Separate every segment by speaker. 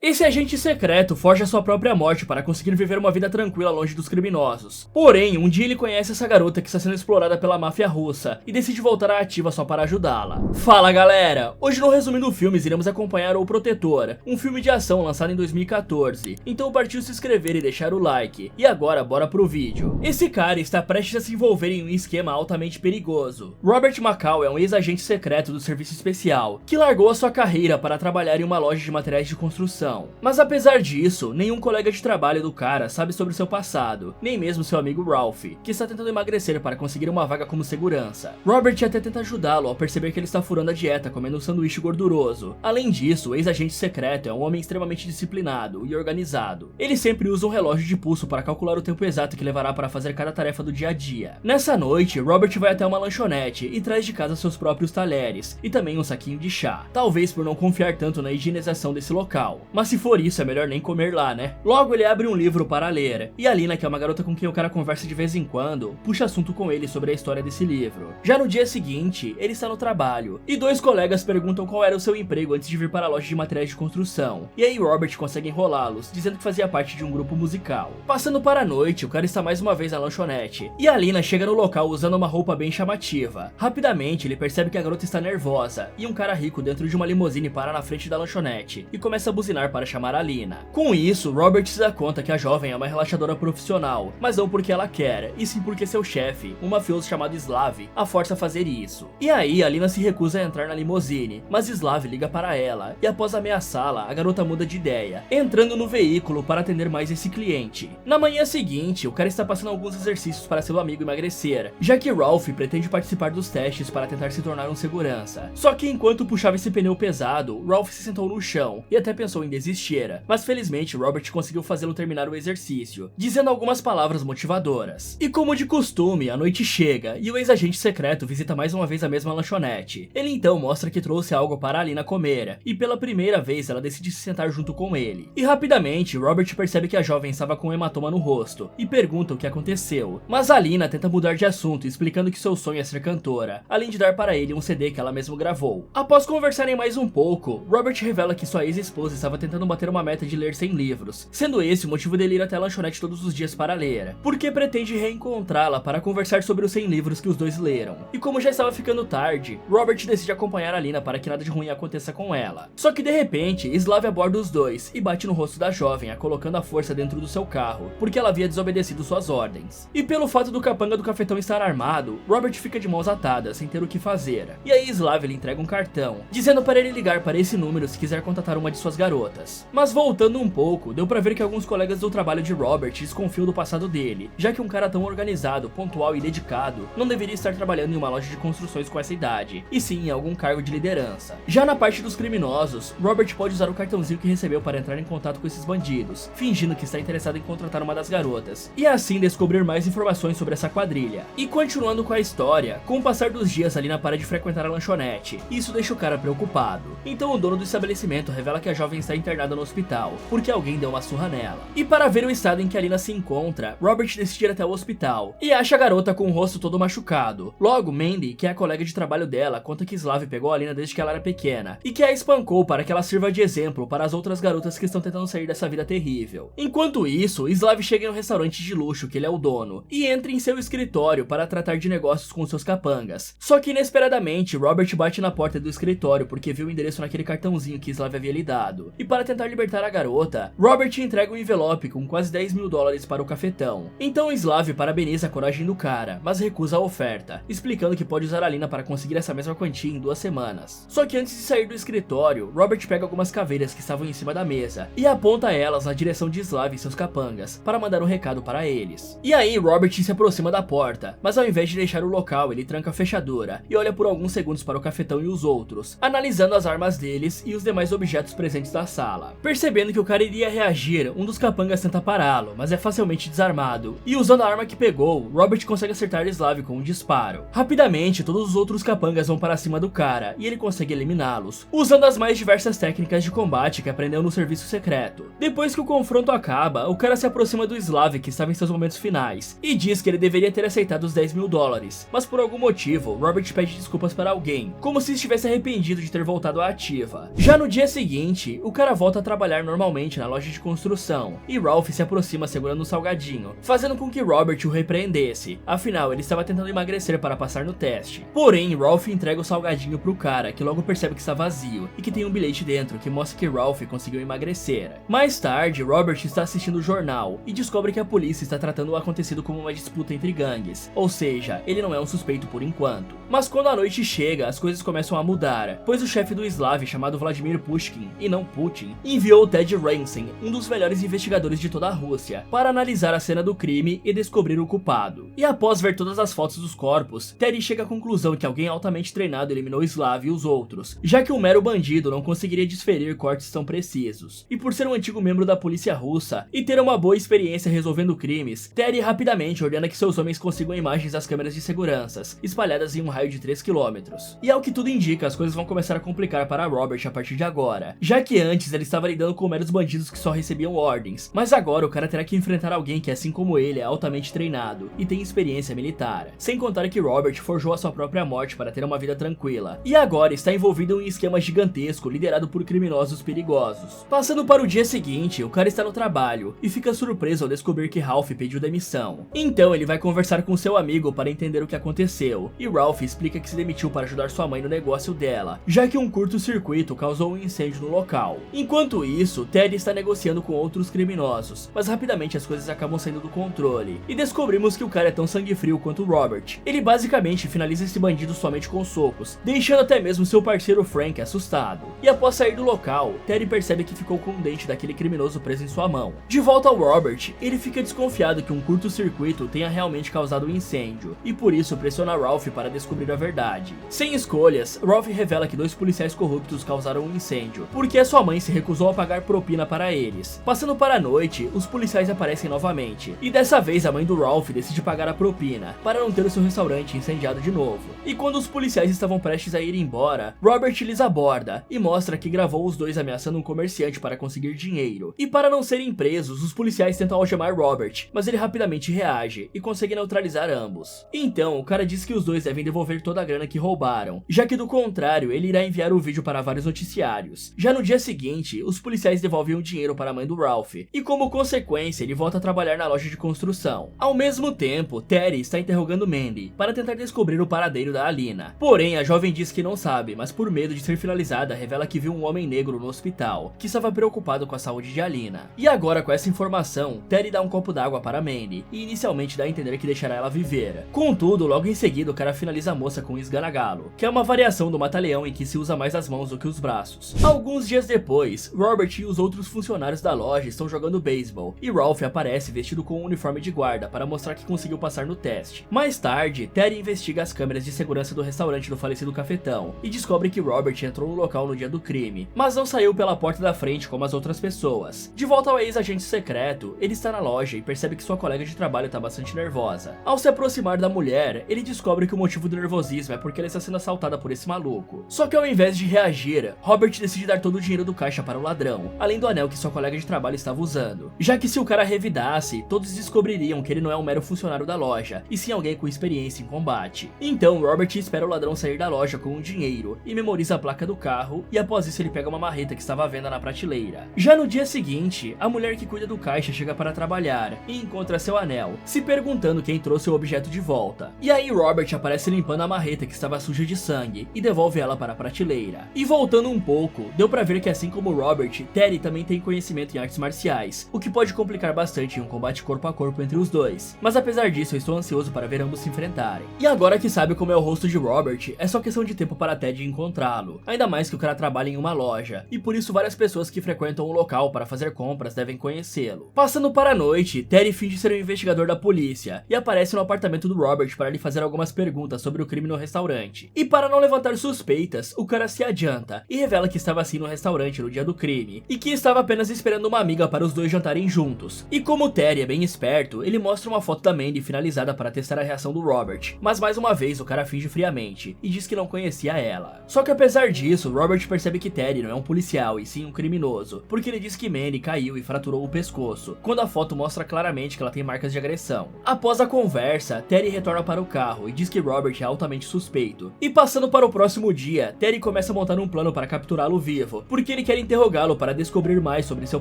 Speaker 1: Esse agente secreto foge à sua própria morte para conseguir viver uma vida tranquila longe dos criminosos. Porém, um dia ele conhece essa garota que está sendo explorada pela máfia russa e decide voltar à ativa só para ajudá-la. Fala galera! Hoje no Resumindo Filmes iremos acompanhar O Protetor, um filme de ação lançado em 2014. Então partiu se inscrever e deixar o like. E agora bora pro vídeo. Esse cara está prestes a se envolver em um esquema altamente perigoso. Robert McCall é um ex-agente secreto do Serviço Especial, que largou a sua carreira para trabalhar em uma loja de materiais de construção. Mas apesar disso, nenhum colega de trabalho do cara sabe sobre seu passado, nem mesmo seu amigo Ralph, que está tentando emagrecer para conseguir uma vaga como segurança. Robert até tenta ajudá-lo ao perceber que ele está furando a dieta comendo um sanduíche gorduroso. Além disso, o ex-agente secreto é um homem extremamente disciplinado e organizado. Ele sempre usa um relógio de pulso para calcular o tempo exato que levará para fazer cada tarefa do dia a dia. Nessa noite, Robert vai até uma lanchonete e traz de casa seus próprios talheres e também um saquinho de chá, talvez por não confiar tanto na higienização desse local. Mas se for isso, é melhor nem comer lá, né? Logo ele abre um livro para ler, e a Lina, que é uma garota com quem o cara conversa de vez em quando, puxa assunto com ele sobre a história desse livro. Já no dia seguinte, ele está no trabalho, e dois colegas perguntam qual era o seu emprego antes de vir para a loja de materiais de construção, e aí Robert consegue enrolá-los, dizendo que fazia parte de um grupo musical. Passando para a noite, o cara está mais uma vez na lanchonete, e a Lina chega no local usando uma roupa bem chamativa. Rapidamente ele percebe que a garota está nervosa, e um cara rico dentro de uma limusine para na frente da lanchonete, e começa a buzinar para chamar a Lina. Com isso, Robert se dá conta que a jovem é uma relaxadora profissional, mas não porque ela quer, e sim porque seu chefe, um mafioso chamado Slav, a força a fazer isso. E aí, a Lina se recusa a entrar na limusine, mas Slav liga para ela, e após ameaçá-la, a garota muda de ideia, entrando no veículo para atender mais esse cliente. Na manhã seguinte, o cara está passando alguns exercícios para seu amigo emagrecer, já que Ralph pretende participar dos testes para tentar se tornar um segurança. Só que enquanto puxava esse pneu pesado, Ralph se sentou no chão, e até pensou em desistir. Mas felizmente Robert conseguiu fazê-lo terminar o exercício, dizendo algumas palavras motivadoras. E como de costume, a noite chega e o ex-agente secreto visita mais uma vez a mesma lanchonete. Ele então mostra que trouxe algo para a Lina comer, e pela primeira vez ela decide se sentar junto com ele. E rapidamente Robert percebe que a jovem estava com um hematoma no rosto, e pergunta o que aconteceu. Mas a Lina tenta mudar de assunto, explicando que seu sonho é ser cantora, além de dar para ele um CD que ela mesma gravou. Após conversarem mais um pouco, Robert revela que sua ex-esposa estava tentando bater uma meta de ler 100 livros, sendo esse o motivo dele ir até a lanchonete todos os dias para ler, porque pretende reencontrá-la para conversar sobre os 100 livros que os dois leram. E como já estava ficando tarde, Robert decide acompanhar a Lina para que nada de ruim aconteça com ela. Só que de repente, Slav aborda os dois e bate no rosto da jovem, a colocando à força dentro do seu carro, porque ela havia desobedecido suas ordens. E pelo fato do capanga do cafetão estar armado, Robert fica de mãos atadas, sem ter o que fazer. E aí Slav lhe entrega um cartão, dizendo para ele ligar para esse número se quiser contatar uma de suas garotas. Mas voltando um pouco, deu pra ver que alguns colegas do trabalho de Robert desconfiam do passado dele, já que um cara tão organizado, pontual e dedicado não deveria estar trabalhando em uma loja de construções com essa idade, e sim em algum cargo de liderança. Já na parte dos criminosos, Robert pode usar o cartãozinho que recebeu para entrar em contato com esses bandidos, fingindo que está interessado em contratar uma das garotas, e assim descobrir mais informações sobre essa quadrilha. E continuando com a história, com o passar dos dias a Lina para de frequentar a lanchonete, e isso deixa o cara preocupado. Então o dono do estabelecimento revela que a jovem está internada no hospital, porque alguém deu uma surra nela. E para ver o estado em que a Lina se encontra, Robert decide ir até o hospital, e acha a garota com o rosto todo machucado. Logo, Mandy, que é a colega de trabalho dela, conta que Slav pegou a Lina desde que ela era pequena, e que a espancou para que ela sirva de exemplo para as outras garotas que estão tentando sair dessa vida terrível. Enquanto isso, Slav chega em um restaurante de luxo que ele é o dono, e entra em seu escritório para tratar de negócios com seus capangas. Só que inesperadamente, Robert bate na porta do escritório porque viu o endereço naquele cartãozinho que Slav havia lhe dado. E para tentar libertar a garota, Robert entrega um envelope com quase 10 mil dólares para o cafetão. Então Slav parabeniza a coragem do cara, mas recusa a oferta, explicando que pode usar a Lina para conseguir essa mesma quantia em 2 semanas. Só que antes de sair do escritório, Robert pega algumas caveiras que estavam em cima da mesa e aponta elas na direção de Slav e seus capangas, para mandar um recado para eles. E aí Robert se aproxima da porta, mas ao invés de deixar o local, ele tranca a fechadura e olha por alguns segundos para o cafetão e os outros, analisando as armas deles e os demais objetos presentes da sala. Percebendo que o cara iria reagir, um dos capangas tenta pará-lo, mas é facilmente desarmado, e usando a arma que pegou, Robert consegue acertar Slav com um disparo. Rapidamente, todos os outros capangas vão para cima do cara, e ele consegue eliminá-los, usando as mais diversas técnicas de combate que aprendeu no serviço secreto. Depois que o confronto acaba, o cara se aproxima do Slav, que estava em seus momentos finais, e diz que ele deveria ter aceitado os 10 mil dólares, mas por algum motivo, Robert pede desculpas para alguém, como se estivesse arrependido de ter voltado à ativa. Já no dia seguinte, o cara cara volta a trabalhar normalmente na loja de construção, e Ralph se aproxima segurando um salgadinho, fazendo com que Robert o repreendesse, afinal ele estava tentando emagrecer para passar no teste. Porém, Ralph entrega o salgadinho pro cara, que logo percebe que está vazio, e que tem um bilhete dentro que mostra que Ralph conseguiu emagrecer. Mais tarde, Robert está assistindo o jornal, e descobre que a polícia está tratando o acontecido como uma disputa entre gangues, ou seja, ele não é um suspeito por enquanto. Mas quando a noite chega, as coisas começam a mudar, pois o chefe do Slav, chamado Vladimir Pushkin, e não Putin, enviou Ted Ransome, um dos melhores investigadores de toda a Rússia, para analisar a cena do crime e descobrir o culpado. E após ver todas as fotos dos corpos, Ted chega à conclusão que alguém altamente treinado eliminou Slav e os outros, já que um mero bandido não conseguiria desferir cortes tão precisos. E por ser um antigo membro da polícia russa e ter uma boa experiência resolvendo crimes, Ted rapidamente ordena que seus homens consigam imagens das câmeras de segurança, espalhadas em um raio de 3 km. E ao que tudo indica, as coisas vão começar a complicar para Robert a partir de agora, já que antes ele estava lidando com meros bandidos que só recebiam ordens, mas agora o cara terá que enfrentar alguém que, assim como ele, é altamente treinado e tem experiência militar, sem contar que Robert forjou a sua própria morte para ter uma vida tranquila, e agora está envolvido em um esquema gigantesco liderado por criminosos perigosos. Passando para o dia seguinte, o cara está no trabalho e fica surpreso ao descobrir que Ralph pediu demissão. Então ele vai conversar com seu amigo para entender o que aconteceu, e Ralph explica que se demitiu para ajudar sua mãe no negócio dela, já que um curto-circuito causou um incêndio no local. Enquanto isso, Ted está negociando com outros criminosos, mas rapidamente as coisas acabam saindo do controle, e descobrimos que o cara é tão sangue frio quanto Robert. Ele basicamente finaliza esse bandido somente com socos, deixando até mesmo seu parceiro Frank assustado. E após sair do local, Ted percebe que ficou com um dente daquele criminoso preso em sua mão. De volta ao Robert, ele fica desconfiado que um curto-circuito tenha realmente causado o incêndio, e por isso pressiona Ralph para descobrir a verdade. Sem escolhas, Ralph revela que 2 policiais corruptos causaram um incêndio, porque a sua mãe se recusou a pagar propina para eles. Passando para a noite, os policiais aparecem novamente, e dessa vez a mãe do Ralph decide pagar a propina, para não ter o seu restaurante incendiado de novo. E quando os policiais estavam prestes a ir embora, Robert lhes aborda, e mostra que gravou os dois ameaçando um comerciante para conseguir dinheiro. E para não serem presos, os policiais tentam algemar Robert, mas ele rapidamente reage, e consegue neutralizar ambos. Então, o cara diz que os dois devem devolver toda a grana que roubaram, já que do contrário, ele irá enviar o vídeo para vários noticiários. Já no dia seguinte, os policiais devolvem o dinheiro para a mãe do Ralph, e como consequência, ele volta a trabalhar na loja de construção. Ao mesmo tempo, Terry está interrogando Mandy, para tentar descobrir o paradeiro da Alina. Porém, a jovem diz que não sabe, mas por medo de ser finalizada, revela que viu um homem negro no hospital, que estava preocupado com a saúde de Alina. E agora, com essa informação, Terry dá um copo d'água para Mandy, e inicialmente dá a entender que deixará ela viver. Contudo, logo em seguida, o cara finaliza a moça com um esganagalo, que é uma variação do mata-leão em que se usa mais as mãos do que os braços. Alguns dias depois, Robert e os outros funcionários da loja estão jogando beisebol, e Ralph aparece vestido com um uniforme de guarda para mostrar que conseguiu passar no teste. Mais tarde, Terry investiga as câmeras de segurança do restaurante do falecido cafetão, e descobre que Robert entrou no local no dia do crime, mas não saiu pela porta da frente como as outras pessoas. De volta ao ex-agente secreto, ele está na loja e percebe que sua colega de trabalho está bastante nervosa. Ao se aproximar da mulher, ele descobre que o motivo do nervosismo é porque ela está sendo assaltada por esse maluco. Só que ao invés de reagir, Robert decide dar todo o dinheiro do caixa para o ladrão, além do anel que sua colega de trabalho estava usando, já que se o cara revidasse, todos descobririam que ele não é um mero funcionário da loja, e sim alguém com experiência em combate. Então Robert espera o ladrão sair da loja com o dinheiro, e memoriza a placa do carro, e após isso ele pega uma marreta que estava à venda na prateleira. Já no dia seguinte, a mulher que cuida do caixa chega para trabalhar, e encontra seu anel, se perguntando quem trouxe o objeto de volta. E aí Robert aparece limpando a marreta que estava suja de sangue, e devolve ela para a prateleira. E voltando um pouco, deu pra ver que assim como Robert, Terry também tem conhecimento em artes marciais, o que pode complicar bastante em um combate corpo a corpo entre os dois. Mas apesar disso, eu estou ansioso para ver ambos se enfrentarem. E agora que sabe como é o rosto de Robert, é só questão de tempo para Ted encontrá-lo. Ainda mais que o cara trabalha em uma loja, e por isso várias pessoas que frequentam o local para fazer compras devem conhecê-lo. Passando para a noite, Terry finge ser um investigador da polícia, e aparece no apartamento do Robert para lhe fazer algumas perguntas sobre o crime no restaurante. E para não levantar suspeitas, o cara se adianta, e revela que estava assim no restaurante no dia do crime, e que estava apenas esperando uma amiga para os dois jantarem juntos. E como Terry é bem esperto, ele mostra uma foto da Mandy finalizada para testar a reação do Robert, mas mais uma vez o cara finge friamente, e diz que não conhecia ela. Só que apesar disso, Robert percebe que Terry não é um policial, e sim um criminoso, porque ele diz que Mandy caiu e fraturou o pescoço, quando a foto mostra claramente que ela tem marcas de agressão. Após a conversa, Terry retorna para o carro e diz que Robert é altamente suspeito. E passando para o próximo dia, Terry começa a montar um plano para capturá-lo vivo, porque ele quer quer interrogá-lo para descobrir mais sobre seu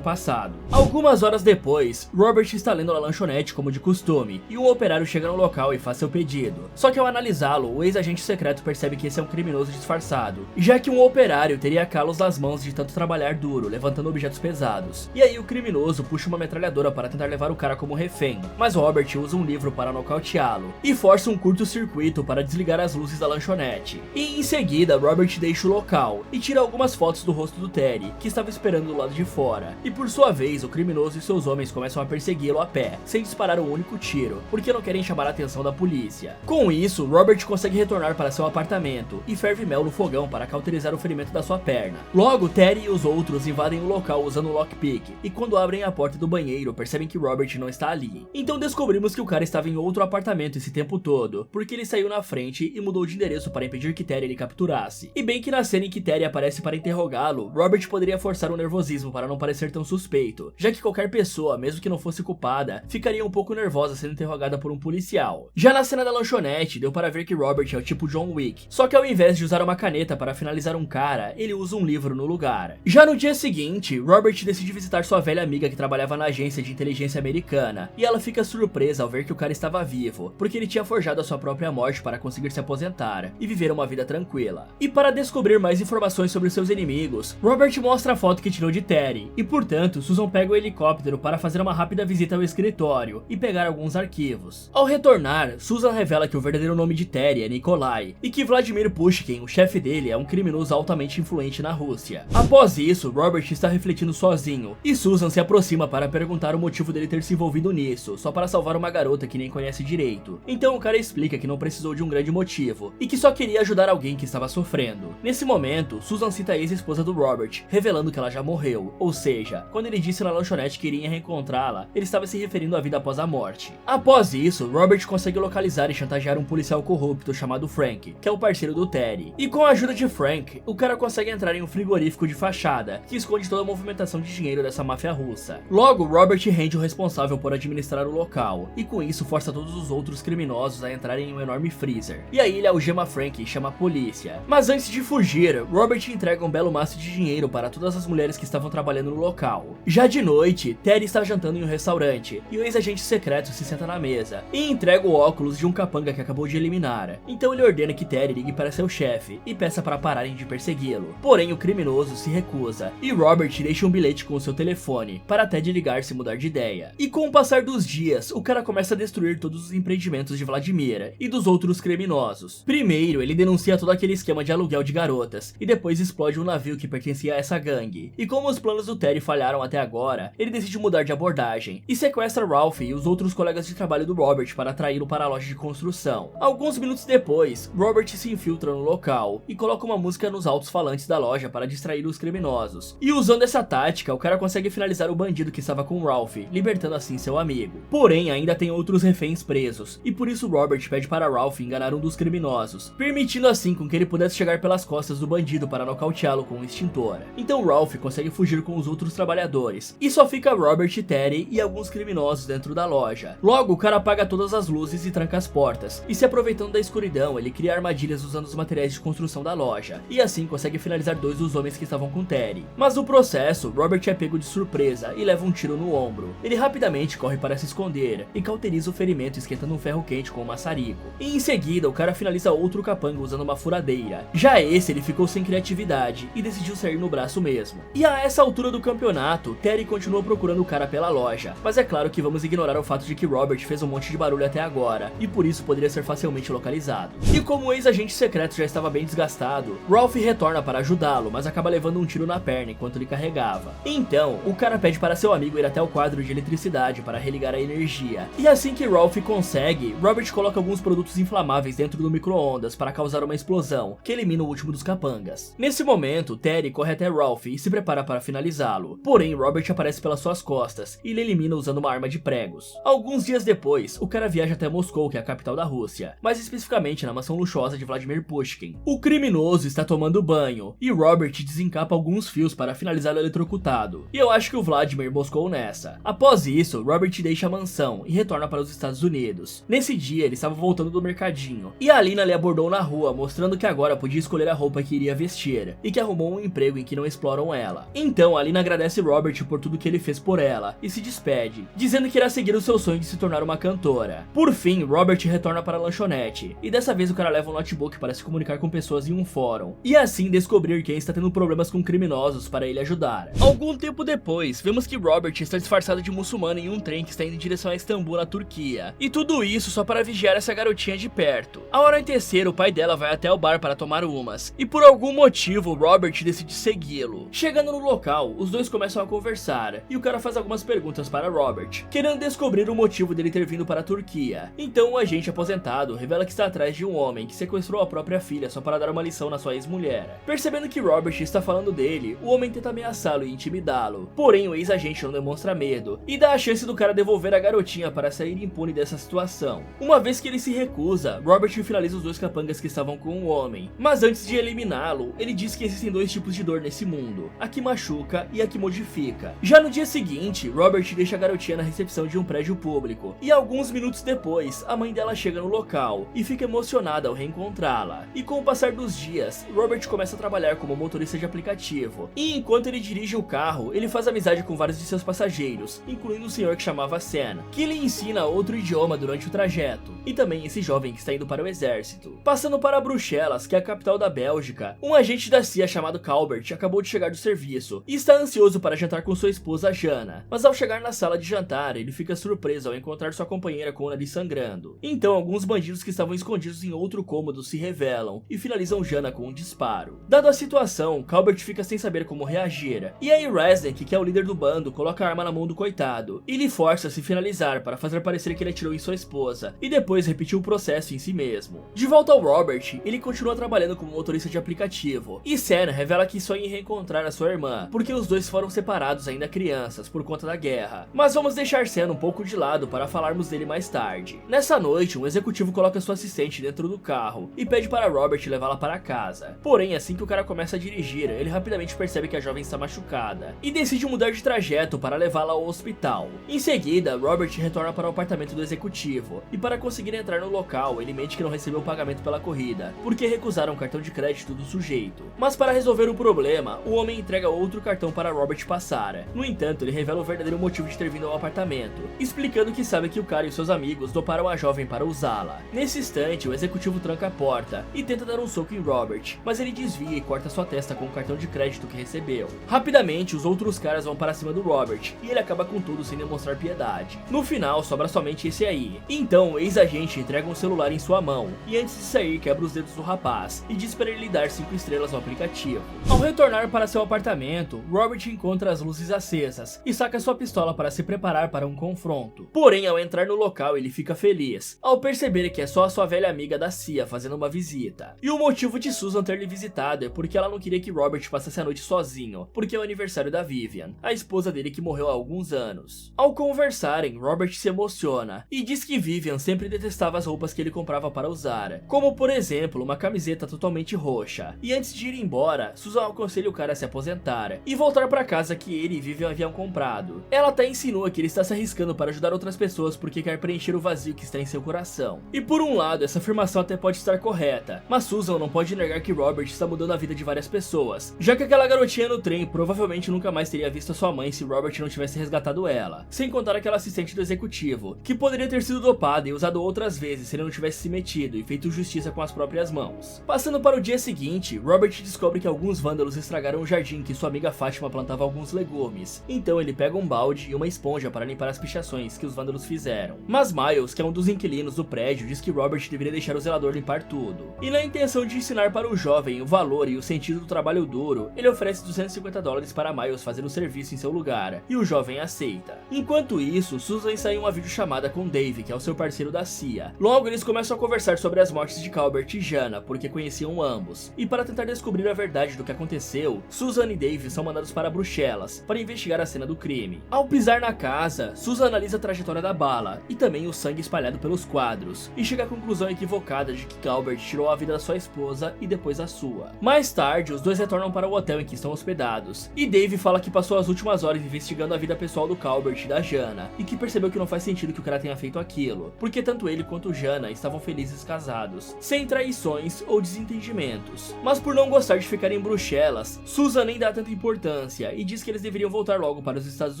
Speaker 1: passado. Algumas horas depois, Robert está lendo na lanchonete como de costume, e um operário chega no local e faz seu pedido. Só que ao analisá-lo, o ex-agente secreto percebe que esse é um criminoso disfarçado, já que um operário teria calos nas mãos de tanto trabalhar duro, levantando objetos pesados. E aí o criminoso puxa uma metralhadora para tentar levar o cara como refém, mas Robert usa um livro para nocauteá-lo, e força um curto-circuito para desligar as luzes da lanchonete. E em seguida, Robert deixa o local, e tira algumas fotos do rosto do Terry, que estava esperando do lado de fora. E por sua vez, o criminoso e seus homens começam a persegui-lo a pé, sem disparar um único tiro, porque não querem chamar a atenção da polícia. Com isso, Robert consegue retornar para seu apartamento, e ferve mel no fogão para cauterizar o ferimento da sua perna. Logo, Terry e os outros invadem o local usando o lockpick, e quando abrem a porta do banheiro, percebem que Robert não está ali. Então descobrimos que o cara estava em outro apartamento esse tempo todo, porque ele saiu na frente e mudou de endereço para impedir que Terry ele capturasse. E bem que na cena em que Terry aparece para interrogá-lo, Robert poderia forçar o nervosismo para não parecer tão suspeito, já que qualquer pessoa, mesmo que não fosse culpada, ficaria um pouco nervosa sendo interrogada por um policial. Já na cena da lanchonete, deu para ver que Robert é o tipo John Wick, só que ao invés de usar uma caneta para finalizar um cara, ele usa um livro no lugar. Já no dia seguinte, Robert decide visitar sua velha amiga que trabalhava na agência de inteligência americana, e ela fica surpresa ao ver que o cara estava vivo, porque ele tinha forjado a sua própria morte para conseguir se aposentar e viver uma vida tranquila. E para descobrir mais informações sobre seus inimigos, Robert mostra a foto que tirou de Terry, e portanto Susan pega o helicóptero para fazer uma rápida visita ao escritório e pegar alguns arquivos. Ao retornar, Susan revela que o verdadeiro nome de Terry é Nikolai, e que Vladimir Pushkin, o chefe dele, é um criminoso altamente influente na Rússia. Após isso, Robert está refletindo sozinho, e Susan se aproxima para perguntar o motivo dele ter se envolvido nisso, só para salvar uma garota que nem conhece direito. Então o cara explica que não precisou de um grande motivo, e que só queria ajudar alguém que estava sofrendo. Nesse momento, Susan cita a ex-esposa do Robert, revelando que ela já morreu, ou seja, quando ele disse na lanchonete que iria reencontrá-la, ele estava se referindo à vida após a morte. Após isso, Robert consegue localizar e chantagear um policial corrupto chamado Frank, que é o parceiro do Terry. E com a ajuda de Frank, o cara consegue entrar em um frigorífico de fachada, que esconde toda a movimentação de dinheiro dessa máfia russa. Logo, Robert rende o responsável por administrar o local, e com isso força todos os outros criminosos a entrarem em um enorme freezer. E aí ele algema Frank e chama a polícia. Mas antes de fugir, Robert entrega um belo maço de dinheiro para todas as mulheres que estavam trabalhando no local. Já de noite, Terry está jantando em um restaurante, e o ex-agente secreto se senta na mesa, e entrega o óculos de um capanga que acabou de eliminar. Então ele ordena que Terry ligue para seu chefe, e peça para pararem de persegui-lo. Porém, o criminoso se recusa, e Robert deixa um bilhete com o seu telefone, para Ted ligar se mudar de ideia. E com o passar dos dias, o cara começa a destruir todos os empreendimentos de Vladimir, e dos outros criminosos. Primeiro, ele denuncia todo aquele esquema de aluguel de garotas, e depois explode um navio que pertencia a essa gangue. E como os planos do Terry falharam até agora, ele decide mudar de abordagem, e sequestra Ralph e os outros colegas de trabalho do Robert para atraí-lo para a loja de construção. Alguns minutos depois, Robert se infiltra no local, e coloca uma música nos altos-falantes da loja para distrair os criminosos. E usando essa tática, o cara consegue finalizar o bandido que estava com Ralph, libertando assim seu amigo. Porém, ainda tem outros reféns presos, e por isso Robert pede para Ralph enganar um dos criminosos, permitindo assim com que ele pudesse chegar pelas costas do bandido para nocauteá-lo com um extintor. Então Ralph consegue fugir com os outros trabalhadores, e só fica Robert, Terry e alguns criminosos dentro da loja. Logo, o cara apaga todas as luzes e tranca as portas, e se aproveitando da escuridão, ele cria armadilhas usando os materiais de construção da loja, e assim consegue finalizar dois dos homens que estavam com Terry. Mas no processo, Robert é pego de surpresa e leva um tiro no ombro. Ele rapidamente corre para se esconder, e cauteriza o ferimento esquentando um ferro quente com um maçarico. E em seguida, o cara finaliza outro capanga usando uma furadeira. Já esse, ele ficou sem criatividade, e decidiu sair no braço mesmo. E a essa altura do campeonato, Terry continua procurando o cara pela loja, mas é claro que vamos ignorar o fato de que Robert fez um monte de barulho até agora, e por isso poderia ser facilmente localizado. E como o ex-agente secreto já estava bem desgastado, Ralph retorna para ajudá-lo, mas acaba levando um tiro na perna enquanto ele carregava. Então, o cara pede para seu amigo ir até o quadro de eletricidade para religar a energia. E assim que Ralph consegue, Robert coloca alguns produtos inflamáveis dentro do micro-ondas para causar uma explosão, que elimina o último dos capangas. Nesse momento, Terry corre até Ralph e se prepara para finalizá-lo. Porém, Robert aparece pelas suas costas e ele elimina usando uma arma de pregos. Alguns dias depois, o cara viaja até Moscou, que é a capital da Rússia, mais especificamente na mansão luxuosa de Vladimir Pushkin. O criminoso está tomando banho, e Robert desencapa alguns fios para finalizá-lo eletrocutado. E eu acho que o Vladimir moscou nessa. Após isso, Robert deixa a mansão e retorna para os Estados Unidos. Nesse dia, ele estava voltando do mercadinho, e a Alina lhe abordou na rua, mostrando que agora podia escolher a roupa que iria vestir, e que arrumou um emprego em que não exploram ela. Então a Lina agradece Robert por tudo que ele fez por ela e se despede, dizendo que irá seguir o seu sonho de se tornar uma cantora. Por fim, Robert retorna para a lanchonete, e dessa vez o cara leva um notebook para se comunicar com pessoas em um fórum, e assim descobrir quem está tendo problemas com criminosos para ele ajudar. Algum tempo depois, vemos que Robert está disfarçado de muçulmano em um trem que está indo em direção a Istambul, na Turquia, e tudo isso só para vigiar essa garotinha de perto. Ao anoitecer, o pai dela vai até o bar para tomar umas, e por algum motivo Robert decide segui-lo. Chegando no local, os dois começam a conversar, e o cara faz algumas perguntas para Robert, querendo descobrir o motivo dele ter vindo para a Turquia. Então o agente aposentado revela que está atrás de um homem que sequestrou a própria filha só para dar uma lição na sua ex-mulher. Percebendo que Robert está falando dele, o homem tenta ameaçá-lo e intimidá-lo, porém o ex-agente não demonstra medo, e dá a chance do cara devolver a garotinha para sair impune dessa situação. Uma vez que ele se recusa, Robert finaliza os dois capangas que estavam com o homem, mas antes de eliminá-lo, ele diz que existem dois tipos de dor nesse mundo, a que machuca e a que modifica. Já no dia seguinte, Robert deixa a garotinha na recepção de um prédio público, e alguns minutos depois, a mãe dela chega no local e fica emocionada ao reencontrá-la. E com o passar dos dias, Robert começa a trabalhar como motorista de aplicativo, e enquanto ele dirige o carro, ele faz amizade com vários de seus passageiros, incluindo um senhor que chamava Sam, que lhe ensina outro idioma durante o trajeto, e também esse jovem que está indo para o exército. Passando para Bruxelas, que é a capital da Bélgica, um agente da CIA chamado Calbert acabou de chegar do serviço e está ansioso para jantar com sua esposa Jana, mas ao chegar na sala de jantar, ele fica surpreso ao encontrar sua companheira com o nariz sangrando. Então alguns bandidos que estavam escondidos em outro cômodo se revelam e finalizam Jana com um disparo. Dado a situação, Calbert fica sem saber como reagir, e aí Resnick, que é o líder do bando, coloca a arma na mão do coitado e lhe força a se finalizar para fazer parecer que ele atirou em sua esposa e depois repetir o processo em si mesmo. De volta ao Robert, ele continua trabalhando como motorista de aplicativo, e Sam revela que sonha em reencontrar a sua irmã, porque os dois foram separados ainda crianças por conta da guerra. Mas vamos deixar Sam um pouco de lado para falarmos dele mais tarde. Nessa noite, um executivo coloca sua assistente dentro do carro e pede para Robert levá-la para casa. Porém, assim que o cara começa a dirigir, ele rapidamente percebe que a jovem está machucada e decide mudar de trajeto para levá-la ao hospital. Em seguida, Robert retorna para o apartamento do executivo, e para conseguir entrar no local, ele mente que não recebeu o pagamento pela corrida, porque recusaram o cartão de crédito do sujeito. Mas para resolver o problema, o homem entrega outro cartão para Robert passar. No entanto, ele revela o verdadeiro motivo de ter vindo ao apartamento, explicando que sabe que o cara e seus amigos doparam a jovem para usá-la. Nesse instante, o executivo tranca a porta e tenta dar um soco em Robert, mas ele desvia e corta sua testa com o cartão de crédito que recebeu. Rapidamente, os outros caras vão para cima do Robert, e ele acaba com tudo sem demonstrar piedade. No final, sobra somente esse aí. Então, o ex-agente entrega um celular em sua mão, e antes de sair, quebra os dedos do rapaz, e diz para ele dar 5 estrelas no aplicativo. Ao retornar para seu apartamento, Robert encontra as luzes acesas, e saca sua pistola para se preparar para um confronto. Porém, ao entrar no local, ele fica feliz, ao perceber que é só a sua velha amiga da CIA fazendo uma visita. E o motivo de Susan ter lhe visitado é porque ela não queria que Robert passasse a noite sozinho, porque é o aniversário da Vivian, a esposa dele que morreu há alguns anos. Ao conversarem, Robert se emociona e diz que Vivian sempre detestava as roupas que ele comprava para usar, como por exemplo uma camiseta totalmente roxa. E antes de ir embora, Susan aconselha o cara a se aposentar e voltar para casa que ele e Vivian haviam comprado. Ela até insinua que ele está se arriscando para ajudar outras pessoas porque quer preencher o vazio que está em seu coração. E por um lado, essa afirmação até pode estar correta, mas Susan não pode negar que Robert está mudando a vida de várias pessoas, já que aquela garotinha no trem provavelmente nunca mais teria visto a sua mãe se Robert não tivesse resgatado ela, sem contar aquela assistente do executivo, que poderia ter sido dopada e usado outras vezes se ele não tivesse se metido e feito justiça com as próprias mãos. Passando para o dia seguinte, Robert descobre que alguns vândalos estragaram o jardim que sua amiga Fátima plantava alguns legumes, então ele pega um balde e uma esponja para limpar as pichações que os vândalos fizeram. Mas Miles, que é um dos inquilinos do prédio, diz que Robert deveria deixar o zelador limpar tudo. E na intenção de ensinar para o jovem o valor e o sentido do trabalho duro, ele oferece $250 para Miles fazer o serviço em seu lugar, e o jovem aceita. Enquanto isso, Susan sai em uma videochamada com Dave, que é o seu parceiro da CIA. Logo, eles começam a conversar sobre as mortes de Calbert e Jana, porque conheciam ambos. E para tentar descobrir a verdade do que aconteceu, Susan e Dave são mandados para Bruxelas, para investigar a cena do crime. Ao pisar na casa, Susan analisa a trajetória da bala, e também o sangue espalhado pelos quadros, e chega à conclusão equivocada de que Calbert tirou a vida da sua esposa e depois a sua. Mais tarde, os dois retornam para o hotel em que estão hospedados, e Dave fala que passou as últimas horas investigando a vida pessoal do Calbert e da Jana, e que percebeu que não faz sentido que o cara tenha feito aquilo, porque tanto ele quanto Jana estavam felizes casados, sem traições ou desentendimentos. Mas por não gostar de ficar em Bruxelas, deles. Susan nem dá tanta importância e diz que eles deveriam voltar logo para os Estados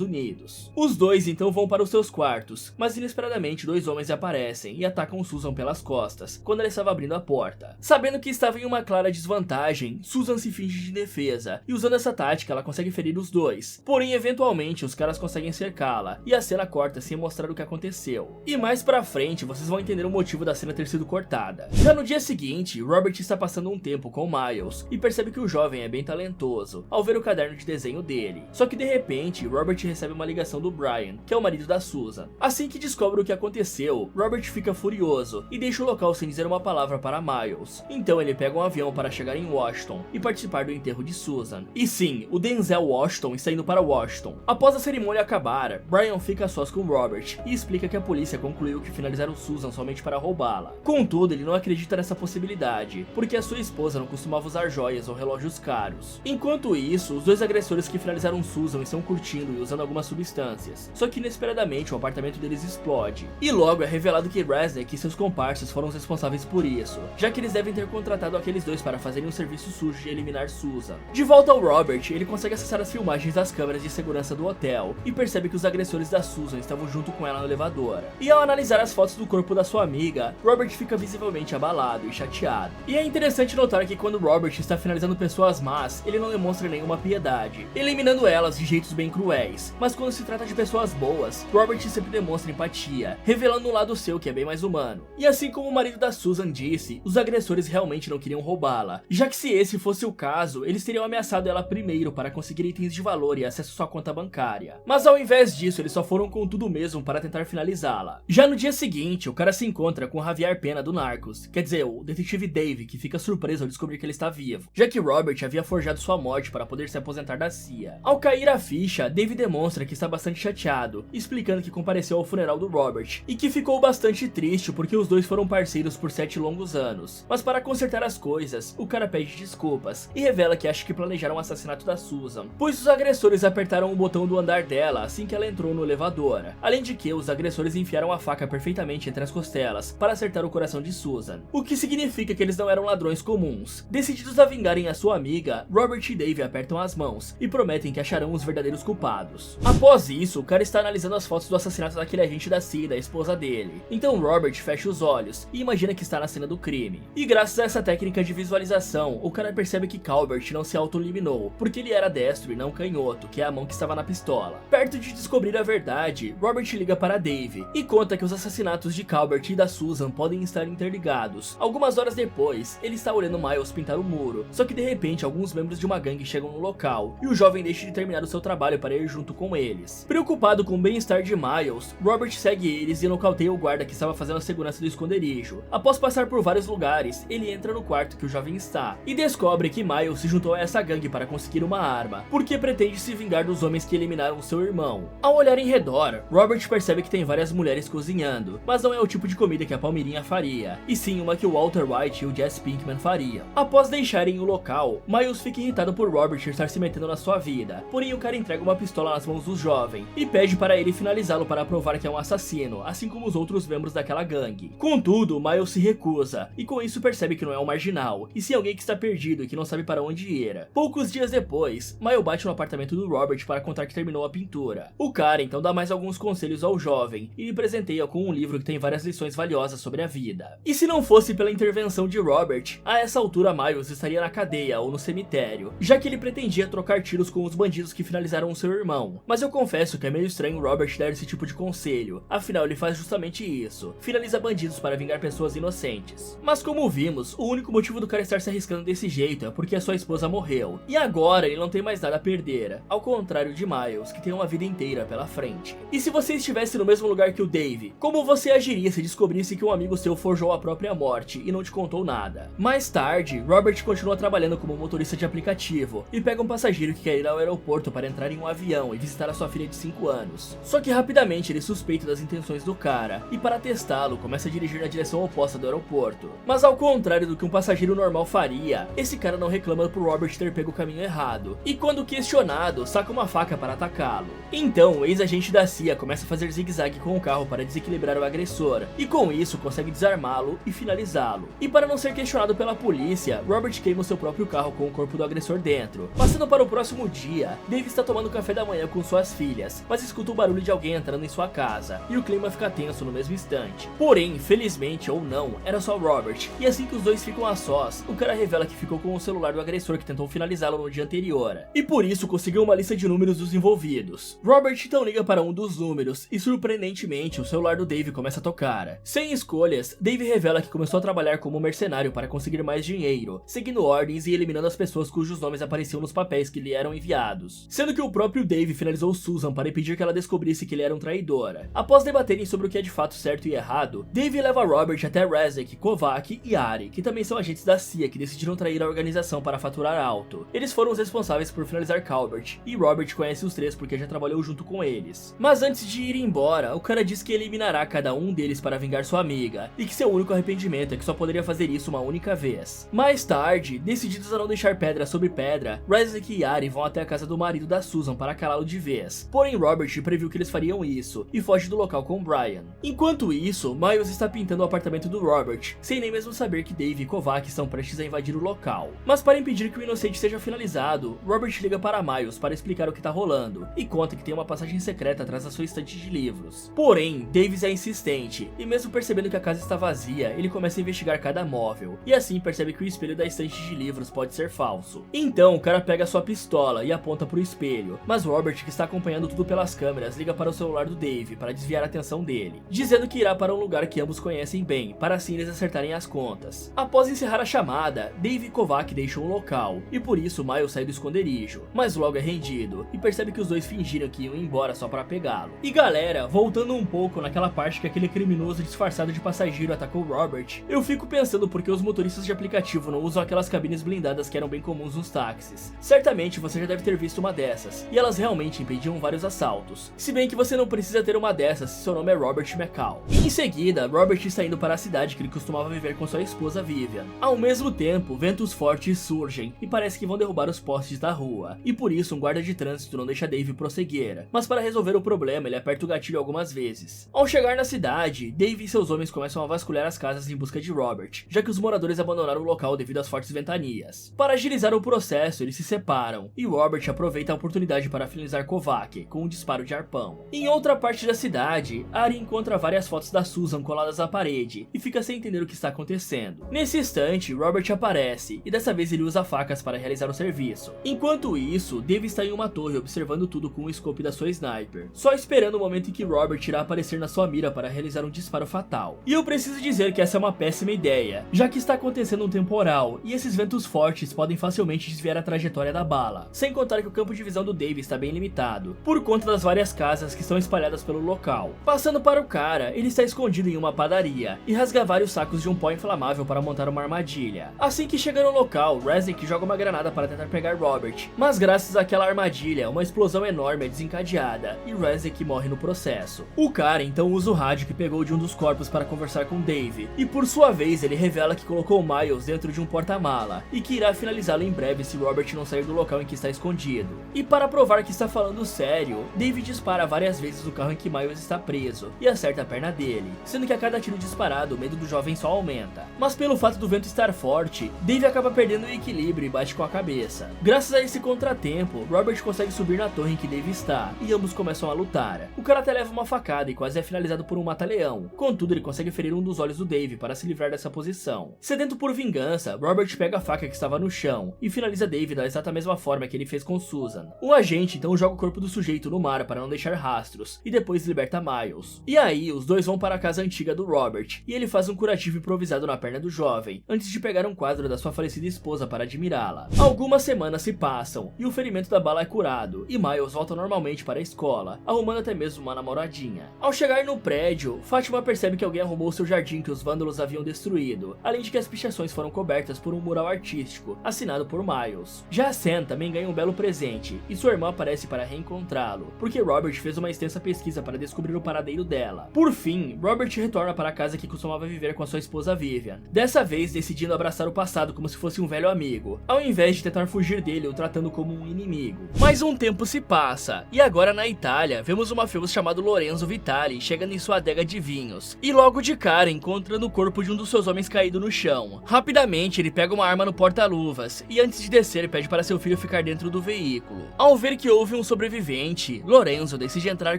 Speaker 1: Unidos. Os dois então vão para os seus quartos, mas inesperadamente dois homens aparecem e atacam Susan pelas costas, quando ela estava abrindo a porta. Sabendo que estava em uma clara desvantagem, Susan se finge de defesa, e usando essa tática ela consegue ferir os dois. Porém, eventualmente, os caras conseguem cercá-la, e a cena corta sem mostrar o que aconteceu. E mais pra frente, vocês vão entender o motivo da cena ter sido cortada. Já no dia seguinte, Robert está passando um tempo com Miles, e percebe que o jovem é bem talentoso, ao ver o caderno de desenho dele. Só que de repente, Robert recebe uma ligação do Brian, que é o marido da Susan. Assim que descobre o que aconteceu, Robert fica furioso, e deixa o local sem dizer uma palavra para Miles. Então ele pega um avião para chegar em Washington, e participar do enterro de Susan. E sim, o Denzel Washington está indo para Washington. Após a cerimônia acabar, Brian fica a sós com Robert, e explica que a polícia concluiu que finalizaram Susan somente para roubá-la. Contudo, ele não acredita nessa possibilidade, porque a sua esposa não costumava usar joias ou relógios caros. Enquanto isso, os dois agressores que finalizaram Susan estão curtindo e usando algumas substâncias. Só que inesperadamente o apartamento deles explode. E logo é revelado que Resnick e seus comparsas foram os responsáveis por isso, já que eles devem ter contratado aqueles dois para fazerem um serviço sujo de eliminar Susan. De volta ao Robert, ele consegue acessar as filmagens das câmeras de segurança do hotel e percebe que os agressores da Susan estavam junto com ela no elevador. E ao analisar as fotos do corpo da sua amiga, Robert fica visivelmente abalado e chateado. E é interessante notar que quando Robert está finalizando pessoas más, ele não demonstra nenhuma piedade, eliminando elas de jeitos bem cruéis. Mas quando se trata de pessoas boas, Robert sempre demonstra empatia, revelando um lado seu que é bem mais humano. E assim como o marido da Susan disse, os agressores realmente não queriam roubá-la, já que se esse fosse o caso, eles teriam ameaçado ela primeiro para conseguir itens de valor e acesso à sua conta bancária. Mas ao invés disso, eles só foram com tudo mesmo para tentar finalizá-la. Já no dia seguinte, o cara se encontra com Javier Pena do Narcos, quer dizer, o detetive Dave, que fica surpreso ao descobrir que ele está vivo, já que Robert havia forjado sua morte para poder se aposentar da CIA. Ao cair a ficha, Dave demonstra que está bastante chateado, explicando que compareceu ao funeral do Robert, e que ficou bastante triste porque os dois foram parceiros por 7 longos anos. Mas para consertar as coisas, o cara pede desculpas, e revela que acha que planejaram o assassinato da Susan, pois os agressores apertaram o botão do andar dela assim que ela entrou no elevador. Além de que, os agressores enfiaram a faca perfeitamente entre as costelas, para acertar o coração de Susan, o que significa que eles não eram ladrões comuns. Decididos a vingarem a sua amiga, Robert e Dave apertam as mãos, e prometem que acharão os verdadeiros culpados. Após isso, o cara está analisando as fotos do assassinato daquele agente da CIA e da esposa dele. Então Robert fecha os olhos, e imagina que está na cena do crime. E graças a essa técnica de visualização, o cara percebe que Calbert não se auto-eliminou, porque ele era destro e não canhoto, que é a mão que estava na pistola. Perto de descobrir a verdade, Robert liga para Dave, e conta que os assassinatos de Calbert e da Susan podem estar interligados. Algumas horas depois, ele está olhando Miles pintar o muro, só que de repente alguns membros de uma gangue chegam no local, e o jovem deixa de terminar o seu trabalho para ir junto com eles. Preocupado com o bem-estar de Miles, Robert segue eles e nocauteia o guarda que estava fazendo a segurança do esconderijo. Após passar por vários lugares, ele entra no quarto que o jovem está, e descobre que Miles se juntou a essa gangue para conseguir uma arma, porque pretende se vingar dos homens que eliminaram seu irmão. Ao olhar em redor, Robert percebe que tem várias mulheres cozinhando, mas não é o tipo de comida que a Palmeirinha faria, e sim uma que o Walter White e o Jesse Pinkman fariam. Após deixarem o local, Miles fica irritado por Robert estar se metendo na sua vida, porém o cara entrega uma pistola nas mãos do jovem, e pede para ele finalizá-lo para provar que é um assassino, assim como os outros membros daquela gangue. Contudo, Miles se recusa, e com isso percebe que não é um marginal, e sim alguém que está perdido e que não sabe para onde ir. Poucos dias depois, Miles bate no apartamento do Robert para contar que terminou a pintura. O cara então dá mais alguns conselhos ao jovem, e lhe presenteia com um livro que tem várias lições valiosas sobre a vida. E se não fosse pela intervenção de Robert, a essa altura Miles estaria na cadeia ou no cemitério, já que ele pretendia trocar tiros com os bandidos que finalizaram o seu irmão. Mas eu confesso que é meio estranho Robert dar esse tipo de conselho, afinal ele faz justamente isso, finaliza bandidos para vingar pessoas inocentes. Mas como vimos, o único motivo do cara estar se arriscando desse jeito é porque a sua esposa morreu, e agora ele não tem mais nada a perder, ao contrário de Miles, que tem uma vida inteira pela frente. E se você estivesse no mesmo lugar que o Dave, como você agiria se descobrisse que um amigo seu forjou a própria morte e não te contou nada? Mais tarde, Robert continua trabalhando como motorista de aplicativo, e pega um passageiro que quer ir ao aeroporto para entrar em um avião e visitar a sua filha de 5 anos. Só que rapidamente ele suspeita das intenções do cara, e para testá-lo, começa a dirigir na direção oposta do aeroporto. Mas ao contrário do que um passageiro normal faria, esse cara não reclama por Robert ter pego o caminho errado, e quando questionado, saca uma faca para atacá-lo. Então, o ex-agente da CIA começa a fazer zigue-zague com o carro para desequilibrar o agressor, e com isso consegue desarmá-lo e finalizá-lo. E para não ser questionado pela polícia, Robert queima o seu próprio carro com o corpo do agressor dentro. Passando para o próximo dia, Dave está tomando café da manhã com suas filhas, mas escuta o barulho de alguém entrando em sua casa, e o clima fica tenso no mesmo instante. Porém, felizmente ou não, era só Robert, e assim que os dois ficam a sós, o cara revela que ficou com o celular do agressor que tentou finalizá-lo no dia anterior, e por isso conseguiu uma lista de números dos envolvidos. Robert então liga para um dos números, e surpreendentemente o celular do Dave começa a tocar. Sem escolhas, Dave revela que começou a trabalhar como mercenário para conseguir mais dinheiro, seguindo ordens e eliminando as pessoas cujos nomes apareciam nos papéis que lhe eram enviados, sendo que o próprio Dave finalizou Susan para impedir que ela descobrisse que ele era um traidor. Após debaterem sobre o que é de fato certo e errado, Dave leva Robert até Razek, Kovac e Ari, que também são agentes da CIA que decidiram trair a organização para faturar alto. Eles foram os responsáveis por finalizar Calvert, e Robert conhece os três porque já trabalhou junto com eles. Mas antes de ir embora, o cara diz que eliminará cada um deles para vingar sua amiga, e que seu único arrependimento é que só poderia fazer isso uma única vez. Mais tarde, decididos a não deixar pedra sobre pedra, Razek e Ari vão até a casa do marido da Susan para calá-lo de vez. Porém, Robert previu que eles fariam isso, e foge do local com Brian. Enquanto isso, Miles está pintando o apartamento do Robert, sem nem mesmo saber que Dave e Kovac estão prestes a invadir o local. Mas para impedir que o inocente seja finalizado, Robert liga para Miles para explicar o que está rolando, e conta que tem uma passagem secreta atrás da sua estante de livros. Porém, Davis é insistente, e mesmo percebendo que a casa está vazia, ele começa a investigar cada móvel, e assim percebe que o espelho da estante de livros pode ser falso. Então, o cara pega sua pistola e aponta para o espelho, mas Robert, que está acompanhando tudo pelas câmeras, liga para o celular do Dave para desviar a atenção dele, dizendo que irá para um lugar que ambos conhecem bem, para assim eles acertarem as contas. Após encerrar a chamada, Dave e Kovac deixam o local, e por isso Miles sai do esconderijo, mas logo é rendido, e percebe que os dois fingiram que iam embora só para pegá-lo. E galera, voltando um pouco naquela parte que aquele criminoso disfarçado de passageiro atacou Robert, eu fico pensando por que os motoristas de aplicativo não usam aquelas cabines blindadas que eram bem comuns nos táxis. Certamente você já deve ter visto uma dessas, e elas realmente impediam vários assaltos, se bem que você não precisa ter uma dessas se seu nome é Robert McCall. E em seguida, Robert está indo para a cidade que ele costumava viver com sua esposa Vivian. Ao mesmo tempo, ventos fortes surgem, e parece que vão derrubar os postes da rua, e por isso um guarda de trânsito não deixa Dave prosseguir, mas para resolver o problema ele aperta o gatilho algumas vezes. Ao chegar na cidade, Dave e seus homens começam a vasculhar as casas em busca de Robert, já que os moradores abandonaram o local devido às fortes ventanias. Para agilizar o processo, eles se separam, e Robert aproveita a oportunidade para finalizar Kovac com um disparo de arpão. Em outra parte da cidade, Ari encontra várias fotos da Susan coladas à parede, e fica sem entender o que está acontecendo. Nesse instante, Robert aparece, e dessa vez ele usa facas para realizar o serviço. Enquanto isso, Dave está em uma torre observando tudo com o scope da sua sniper, só esperando o momento em que Robert irá aparecer na sua mira para realizar um disparo fatal. E eu preciso dizer que essa é uma péssima ideia, já que está acontecendo um temporal, e esses ventos fortes podem facilmente desviar a trajetória da bala, sem contar que o campo de visão do Dave está bem limitado, por conta das várias casas que estão espalhadas pelo local. Passando para o cara, ele está escondido em uma padaria, e rasga vários sacos de um pó inflamável para montar uma armadilha. Assim que chega no local, Razek joga uma granada para tentar pegar Robert, mas graças àquela armadilha, uma explosão enorme é desencadeada, e Razek morre no processo. O cara então usa o rádio que pegou de um dos corpos para conversar com Dave, e por sua vez ele revela que colocou Miles dentro de um porta-mala, e que irá finalizá-lo em breve se Robert não sair do local em que está escondido. E para provar que está falando sério, Dave dispara várias vezes o carro em que Miles está preso, e acerta a perna dele, sendo que a cada tiro disparado o medo do jovem só aumenta. Mas pelo fato do vento estar forte, Dave acaba perdendo o equilíbrio e bate com a cabeça. Graças a esse contratempo, Robert consegue subir na torre em que Dave está, e ambos começam a lutar. O cara até leva uma facada e quase é finalizado por um mata-leão, contudo ele consegue ferir um dos olhos do Dave para se livrar dessa posição. Sedento por vingança, Robert pega a faca que estava no chão, e finaliza Dave da exata mesma forma que ele fez com Susan. O agente então joga o corpo do sujeito no mar para não deixar rastros, e depois liberta Miles. E aí, os dois vão para a casa antiga do Robert, e ele faz um curativo improvisado na perna do jovem, antes de pegar um quadro da sua falecida esposa para admirá-la. Algumas semanas se passam, e o ferimento da bala é curado, e Miles volta normalmente para a escola, arrumando até mesmo uma namoradinha. Ao chegar no prédio, Fátima percebe que alguém arrumou seu jardim que os vândalos haviam destruído, além de que as pichações foram cobertas por um mural artístico, assinado por Miles. Já Sam também ganha um belo presente, e sua irmã aparece para reencontrá-lo, porque Robert fez uma extensa pesquisa para descobrir o paradeiro dela. Por fim, Robert retorna para a casa que costumava viver com a sua esposa Vivian, dessa vez decidindo abraçar o passado como se fosse um velho amigo, ao invés de tentar fugir dele o tratando como um inimigo. Mas um tempo se passa, e agora na Itália, vemos um mafioso chamado Lorenzo Vitali chegando em sua adega de vinhos, e logo de cara encontrando o corpo de um dos seus homens caído no chão. Rapidamente ele pega uma arma no porta-luvas, e antes de descer pede para seu filho ficar dentro do veículo. Ao ver que houve um sobrevivente, Lorenzo decide entrar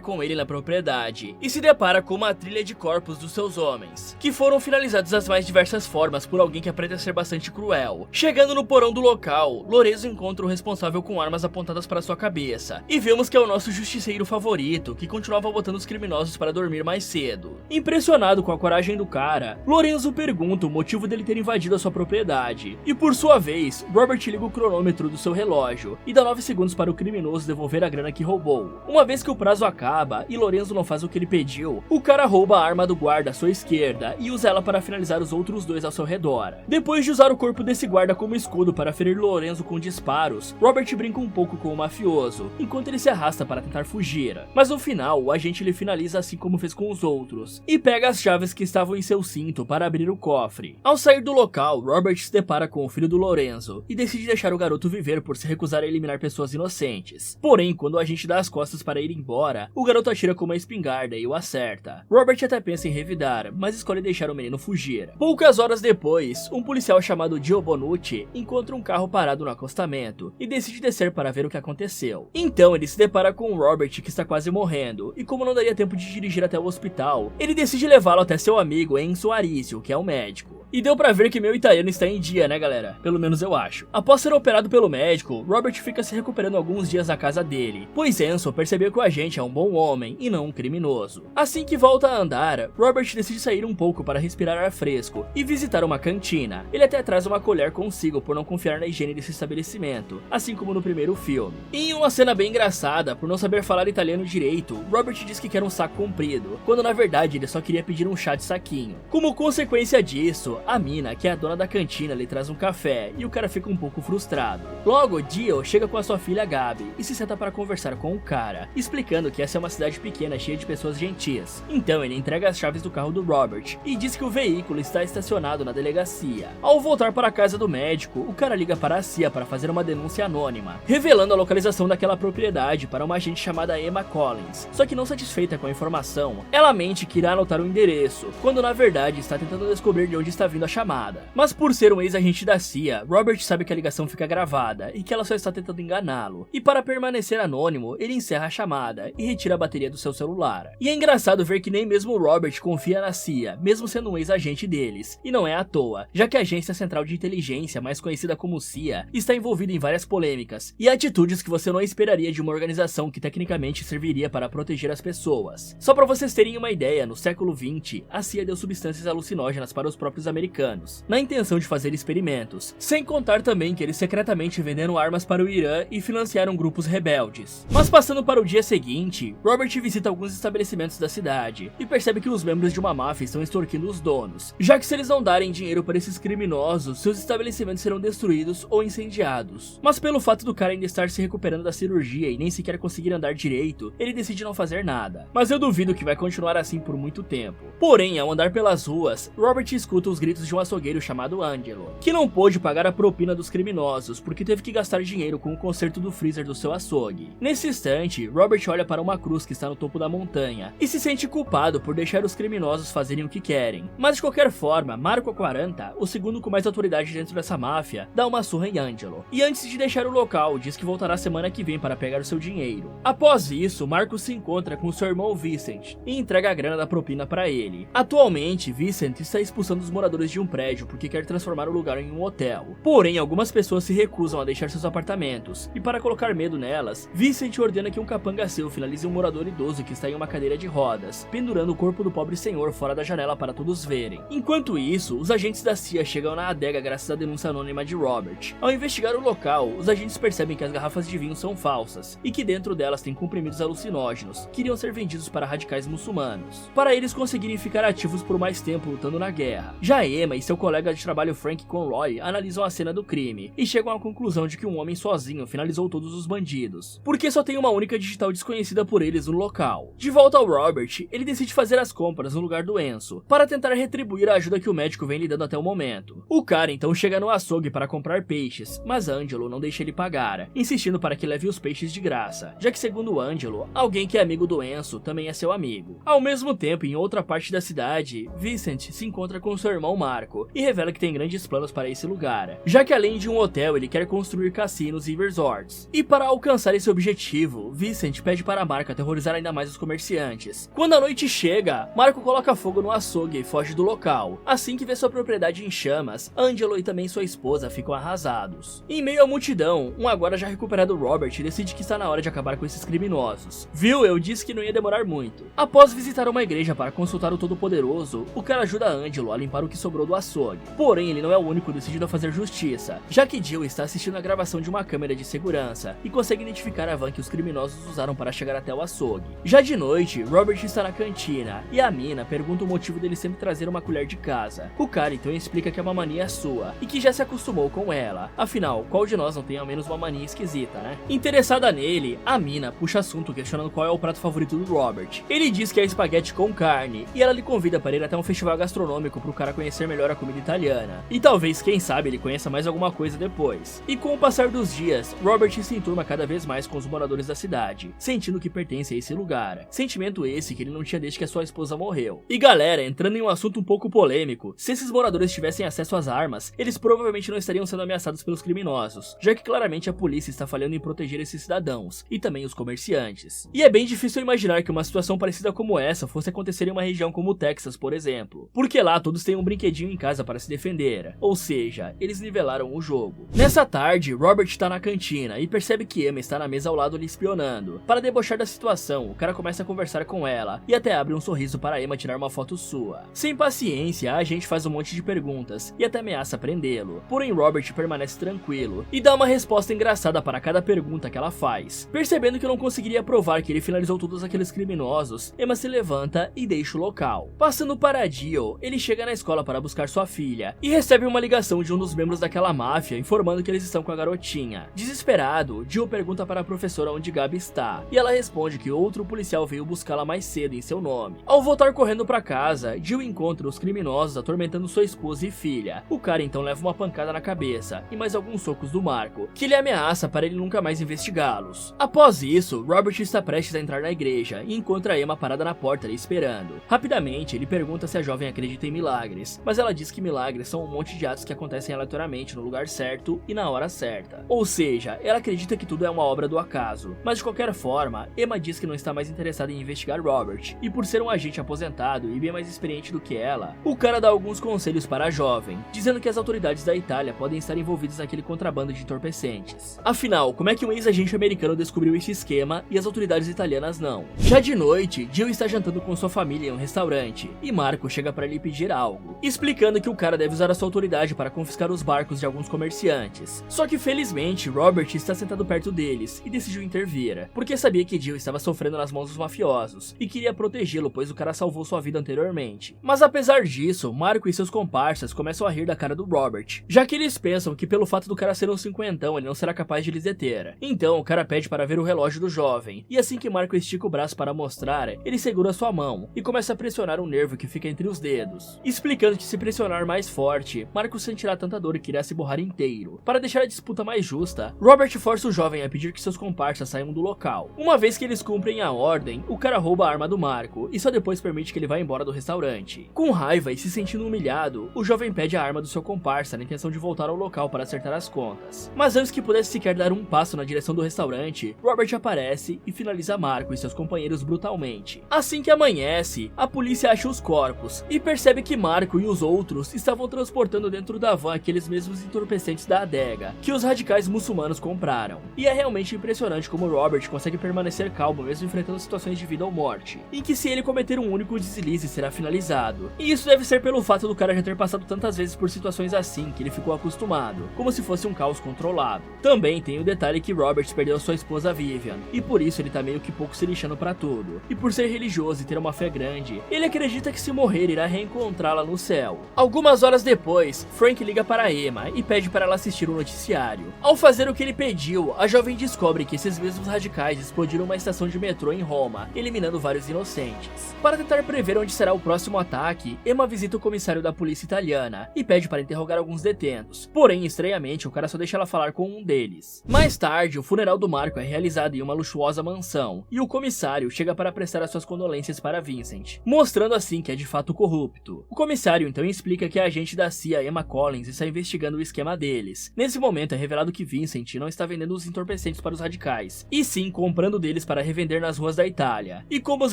Speaker 1: com ele na propriedade e se depara com uma trilha de corpos dos seus homens, que foram finalizados das mais diversas formas por alguém que aparenta ser bastante cruel. Chegando no porão do local, Lorenzo encontra o responsável com armas apontadas para sua cabeça, e vemos que é o nosso justiceiro favorito, que continuava botando os criminosos para dormir mais cedo. Impressionado com a coragem do cara, Lorenzo pergunta o motivo dele ter invadido a sua propriedade, e por sua vez, Robert liga o cronômetro do seu relógio e dá 9 segundos para o criminoso devolver a grana que roubou. Uma vez que o prazo acaba e Lorenzo não faz o que ele pediu, o cara rouba a arma do guarda à sua esquerda e usa ela para finalizar os outros dois ao seu redor. Depois de usar o corpo desse guarda como escudo para ferir Lorenzo com disparos, Robert brinca um pouco com o mafioso, enquanto ele se arrasta para tentar fugir. Mas no final, o agente lhe finaliza assim como fez com os outros, e pega as chaves que estavam em seu cinto para abrir o cofre. Ao sair do local, Robert se depara com o filho do Lorenzo, e decide deixar o garoto viver por se recusar a eliminar pessoas inocentes. Porém, quando o agente dá as costas para ir embora, o garoto atira com uma espingarda e o acerta. Robert até pensa em revidar, mas escolhe deixar o menino fugir. Poucas horas depois, um policial chamado Gio Bonucci encontra um carro parado no acostamento e decide descer para ver o que aconteceu. Então ele se depara com o Robert, que está quase morrendo, e como não daria tempo de dirigir até o hospital, ele decide levá-lo até seu amigo Enzo Arizio, que é o médico. E deu pra ver que meu italiano está em dia, né galera? Pelo menos eu acho. Após ser operado pelo médico, Robert fica se recuperando alguns dias na casa dele, pois Enzo percebeu que o agente é um bom homem e não um criminoso. Assim que volta a andar, Robert decide sair um pouco para respirar ar fresco e visitar uma cantina. Ele até traz uma colher consigo por não confiar na higiene desse estabelecimento, assim como no primeiro filme. E em uma cena bem engraçada, por não saber falar italiano direito, Robert diz que quer um saco comprido, quando na verdade ele só queria pedir um chá de saquinho. Como consequência disso, a mina, que é a dona da cantina, lhe traz um café e o cara fica um pouco frustrado. Logo, Dio chega com a sua filha Gabi e se senta para conversar com o cara, explicando que essa é uma cidade pequena cheia de pessoas gentis. Então ele entrega as chaves do carro do Robert e diz que o veículo está estacionado na delegacia. Ao voltar para a casa do médico, o cara liga para a CIA para fazer uma denúncia anônima, revelando a localização daquela propriedade para uma agente chamada Emma Collins. Só que não satisfeita com a informação, ela mente que irá anotar o endereço, quando na verdade está tentando descobrir de onde está vindo a chamada. Mas por ser um ex-agente da CIA, Robert sabe que a ligação fica gravada e que ela só está tentando enganá-lo. E para permanecer anônimo, ele encerra a chamada e retira a bateria do seu celular. E é engraçado ver que nem mesmo o Robert confia na CIA, mesmo sendo um ex-agente deles. E não é à toa, já que a Agência Central de Inteligência, mais conhecida como CIA, está envolvida em várias polêmicas e atitudes que você não esperaria de uma organização que tecnicamente serviria para proteger as pessoas. Só para vocês terem uma ideia, no século XX, a CIA deu substâncias alucinógenas para os próprios americanos, na intenção de fazer experimentos, sem contar também que eles secretamente venderam armas para o Irã e financiaram grupos rebeldes. Mas passando para o dia seguinte, Robert visita alguns estabelecimentos da cidade e percebe que os membros de uma máfia estão extorquindo os donos, já que se eles não darem dinheiro para esses criminosos, seus estabelecimentos serão destruídos ou incendiados. Mas pelo fato do cara ainda estar se recuperando da cirurgia e nem sequer conseguir andar direito, ele decide não fazer nada. Mas eu duvido que vai continuar assim por muito tempo. Porém, ao andar pelas ruas, Robert escuta os gritos de um açougueiro chamado Angelo, que não pôde pagar a propina dos criminosos porque teve que gastar dinheiro com o conserto do freezer do seu açougue. Nesse instante, Robert olha para uma cruz que está no topo da montanha e se sente culpado por deixar os criminosos fazerem o que querem. Mas de qualquer forma, Marco 40, o segundo com mais autoridade dentro dessa máfia, dá uma surra em Angelo. E antes de deixar o local, diz que voltará semana que vem para pegar o seu dinheiro. Após isso, Marco se encontra com seu irmão Vincent e entrega a grana da propina para ele. Atualmente, Vincent está expulsando os moradores de um prédio porque quer transformar o lugar em um hotel. Porém, algumas pessoas se recusam a deixar seus apartamentos, e para colocar medo nelas, Vincent ordena que um capanga seu finalize um morador idoso que está em uma cadeira de rodas, pendurando o corpo do pobre senhor fora da janela para todos verem. Enquanto isso, os agentes da CIA chegam na adega graças à denúncia anônima de Robert. Ao investigar o local, os agentes percebem que as garrafas de vinho são falsas, e que dentro delas tem comprimidos alucinógenos, que iriam ser vendidos para radicais muçulmanos, para eles conseguirem ficar ativos por mais tempo lutando na guerra. Já Emma e seu colega de trabalho Frank Conroy analisam a cena do crime, e chegam à conclusão de que um homem sozinho finalizou todos os bandidos, porque só tem uma única digital desconhecida por eles no local. De volta ao Robert, ele decide fazer as compras no lugar do Enzo, para tentar retribuir a ajuda que o médico vem lhe dando até o momento. O cara então chega no açougue para comprar peixes, mas Angelo não deixa ele pagar, insistindo para que leve os peixes de graça, já que segundo Angelo, alguém que é amigo do Enzo também é seu amigo. Ao mesmo tempo, em outra parte da cidade, Vincent se encontra com seu irmão irmão Marco e revela que tem grandes planos para esse lugar, já que além de um hotel ele quer construir cassinos e resorts. E para alcançar esse objetivo, Vincent pede para Marco aterrorizar ainda mais os comerciantes. Quando a noite chega, Marco coloca fogo no açougue e foge do local. Assim que vê sua propriedade em chamas, Angelo e também sua esposa ficam arrasados. Em meio à multidão, um agora já recuperado Robert decide que está na hora de acabar com esses criminosos. Viu? Eu disse que não ia demorar muito. Após visitar uma igreja para consultar o Todo-Poderoso, o cara ajuda Angelo a limpar o que sobrou do açougue. Porém, ele não é o único decidido a fazer justiça, já que Jill está assistindo a gravação de uma câmera de segurança e consegue identificar a van que os criminosos usaram para chegar até o açougue. Já de noite, Robert está na cantina e a mina pergunta o motivo dele sempre trazer uma colher de casa. O cara então explica que é uma mania sua e que já se acostumou com ela. Afinal, qual de nós não tem ao menos uma mania esquisita, né? Interessada nele, a mina puxa assunto questionando qual é o prato favorito do Robert. Ele diz que é espaguete com carne e ela lhe convida para ir até um festival gastronômico para o cara conhecer melhor a comida italiana. E talvez, quem sabe, ele conheça mais alguma coisa depois. E com o passar dos dias, Robert se enturma cada vez mais com os moradores da cidade, sentindo que pertence a esse lugar. Sentimento esse que ele não tinha desde que a sua esposa morreu. E galera, entrando em um assunto um pouco polêmico, se esses moradores tivessem acesso às armas, eles provavelmente não estariam sendo ameaçados pelos criminosos, já que claramente a polícia está falhando em proteger esses cidadãos, e também os comerciantes. E é bem difícil imaginar que uma situação parecida como essa fosse acontecer em uma região como o Texas, por exemplo, porque lá todos têm um brinquedinho em casa para se defender, ou seja, eles nivelaram o jogo. Nessa tarde, Robert está na cantina e percebe que Emma está na mesa ao lado lhe espionando. Para debochar da situação, o cara começa a conversar com ela e até abre um sorriso para Emma tirar uma foto sua. Sem paciência, a agente faz um monte de perguntas e até ameaça prendê-lo, porém Robert permanece tranquilo e dá uma resposta engraçada para cada pergunta que ela faz. Percebendo que não conseguiria provar que ele finalizou todos aqueles criminosos, Emma se levanta e deixa o local. Passando para Jill, ele chega na escola para buscar sua filha e recebe uma ligação de um dos membros daquela máfia informando que eles estão com a garotinha. Desesperado, Jill pergunta para a professora onde Gabi está e ela responde que outro policial veio buscá-la mais cedo em seu nome. Ao voltar correndo para casa, Jill encontra os criminosos atormentando sua esposa e filha. O cara então leva uma pancada na cabeça e mais alguns socos do Marco, que lhe ameaça para ele nunca mais investigá-los. Após isso, Robert está prestes a entrar na igreja e encontra Emma parada na porta lhe esperando. Rapidamente, ele pergunta se a jovem acredita em milagres, mas ela diz que milagres são um monte de atos que acontecem aleatoriamente no lugar certo e na hora certa. Ou seja, ela acredita que tudo é uma obra do acaso. Mas de qualquer forma, Emma diz que não está mais interessada em investigar Robert, e por ser um agente aposentado e bem mais experiente do que ela, o cara dá alguns conselhos para a jovem, dizendo que as autoridades da Itália podem estar envolvidas naquele contrabando de entorpecentes. Afinal, como é que um ex-agente americano descobriu esse esquema e as autoridades italianas não? Já de noite, Jill está jantando com sua família em um restaurante, e Marco chega para lhe pedir algo, explicando que o cara deve usar a sua autoridade para confiscar os barcos de alguns comerciantes. Só que felizmente, Robert está sentado perto deles e decidiu intervir, porque sabia que Jill estava sofrendo nas mãos dos mafiosos e queria protegê-lo, pois o cara salvou sua vida anteriormente. Mas apesar disso, Marco e seus comparsas começam a rir da cara do Robert, já que eles pensam que pelo fato do cara ser um cinquentão, ele não será capaz de lhes deter. Então o cara pede para ver o relógio do jovem, e assim que Marco estica o braço para mostrar, ele segura sua mão e começa a pressionar um nervo que fica entre os dedos, explicando que se pressionar mais forte, Marco sentirá tanta dor que irá se borrar inteiro. Para deixar a disputa mais justa, Robert força o jovem a pedir que seus comparsas saiam do local. Uma vez que eles cumprem a ordem, o cara rouba a arma do Marco e só depois permite que ele vá embora do restaurante. Com raiva e se sentindo humilhado, o jovem pede a arma do seu comparsa na intenção de voltar ao local para acertar as contas. Mas antes que pudesse sequer dar um passo na direção do restaurante, Robert aparece e finaliza Marco e seus companheiros brutalmente. Assim que amanhece, a polícia acha os corpos e percebe que Marco e os outros estavam transportando dentro da van aqueles mesmos entorpecentes da adega que os radicais muçulmanos compraram. E é realmente impressionante como Robert consegue permanecer calmo mesmo enfrentando situações de vida ou morte, em que se ele cometer um único deslize será finalizado. E isso deve ser pelo fato do cara já ter passado tantas vezes por situações assim que ele ficou acostumado, como se fosse um caos controlado. Também tem o detalhe que Robert perdeu sua esposa Vivian, e por isso ele tá meio que pouco se lixando pra tudo. E por ser religioso e ter uma fé grande, ele acredita que se morrer irá reencontrá-la no céu. Algumas horas depois, Frank liga para Emma e pede para ela assistir o noticiário. Ao fazer o que ele pediu, a jovem descobre que esses mesmos radicais explodiram uma estação de metrô em Roma, eliminando vários inocentes. Para tentar prever onde será o próximo ataque, Emma visita o comissário da polícia italiana e pede para interrogar alguns detentos. Porém, estranhamente, o cara só deixa ela falar com um deles. Mais tarde, o funeral do Marco é realizado em uma luxuosa mansão, e o comissário chega para prestar as suas condolências para Vincent, mostrando assim que é de fato corrupto. O comissário comissário então explica que a agente da CIA, Emma Collins, está investigando o esquema deles. Nesse momento é revelado que Vincent não está vendendo os entorpecentes para os radicais, e sim comprando deles para revender nas ruas da Itália. E como os